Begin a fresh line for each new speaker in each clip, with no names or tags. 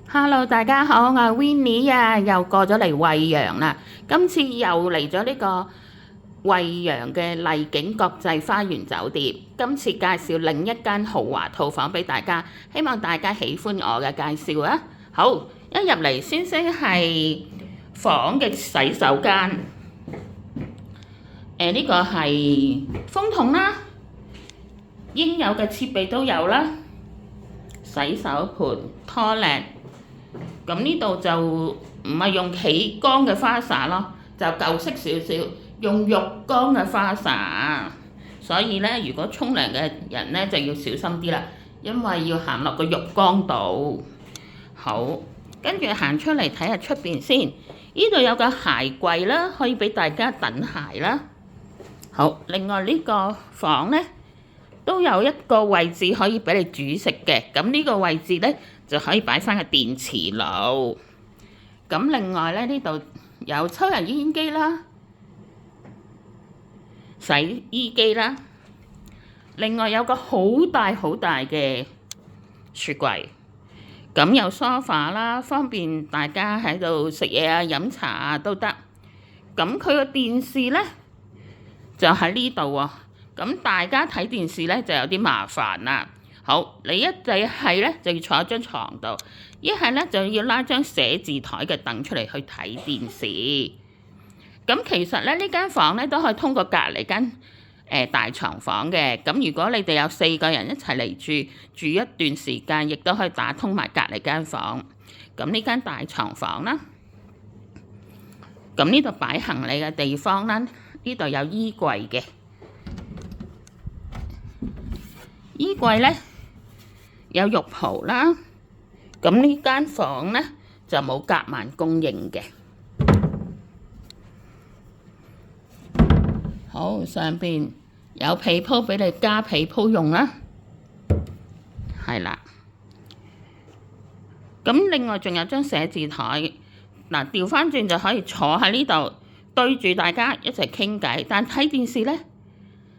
Hello，大家好，我係 Winnie 啊，又過咗嚟惠陽啦。今次又嚟咗呢個惠陽嘅麗景國際花園酒店。今次介紹另一間豪華套房俾大家，希望大家喜歡我嘅介紹啊。好，一入嚟先係房嘅洗手間。呢個係風筒啦，應有嘅設備都有啦，洗手盆、拖靚。咁呢度就唔係用企缸嘅花灑咯，就舊式少少，用浴缸嘅花灑。所以呢，如果沖涼嘅人呢，就要小心啲啦，因為要行落個浴缸度。好，跟住行出嚟睇下出邊先。呢度有個鞋櫃啦，可以俾大家等鞋啦。好，另外呢個房呢，都有一個位置可以俾你煮食嘅。咁呢個位置呢，就可以擺翻個電磁爐。咁另外咧，呢度有抽油煙機啦、洗衣機啦。另外有個好大嘅雪櫃。咁有梳化啦，方便大家喺度食嘢啊、飲茶啊都得。咁佢個電視咧就喺呢度喎。咁大家睇電視咧就有啲麻煩啦。好，你一係咧就要坐喺張床度，一係咧就要拉張寫字台嘅凳出嚟去睇電視。咁其實咧呢間房咧都可以通過隔離間大床房嘅。咁如果你哋有4個人一齊嚟住一段時間，亦都可以打通埋隔離間房。咁呢間大床房啦，咁呢度擺行李嘅地方啦，呢度有衣櫃嘅。衣櫃咧有浴袍啦，咁呢間房咧就冇夾萬供應嘅。好，上邊有被鋪俾你加被鋪用啦，係啦。咁另外仲有張寫字台，嗱調翻轉就可以坐喺呢度對住大家一齊傾偈，但睇電視咧，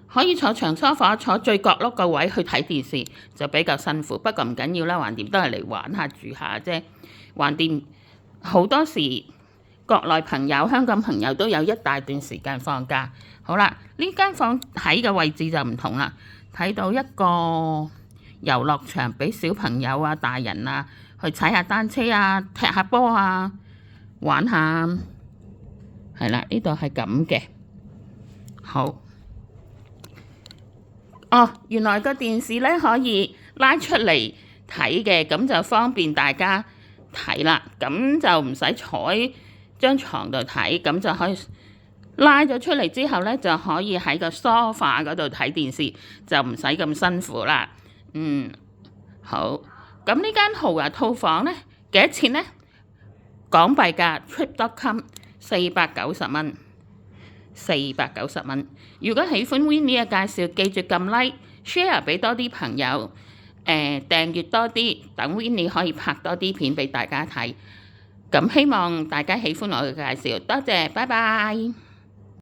可以坐長梳化，坐最角落個位去睇電視就比較辛苦，不過唔緊要啦，橫掂都係嚟玩下住下啫。橫掂好多時國內朋友、香港朋友都有一大段時間放假。好啦，呢間房喺嘅位置就唔同啦，睇到一個遊樂場俾小朋友啊、大人啊去踩下單車啊、踢下波啊、玩下，係啦，呢度係咁嘅。好。哦，原來個電視咧可以拉出嚟睇嘅，咁就方便大家睇啦。咁就唔使坐喺張床度睇，咁就可以拉咗出嚟之後咧，就可以喺個梳化嗰度睇電視，就唔使咁辛苦啦。好。咁呢間豪華套房咧幾多錢咧？港幣價 trip.com 490蚊。490蚊。如果喜歡 Winnie 嘅介紹，記住撳 like、share 俾多啲朋友，訂閱多啲，等 Winnie 可以拍多啲片俾大家睇。咁希望大家喜歡我嘅介紹，多謝，拜拜。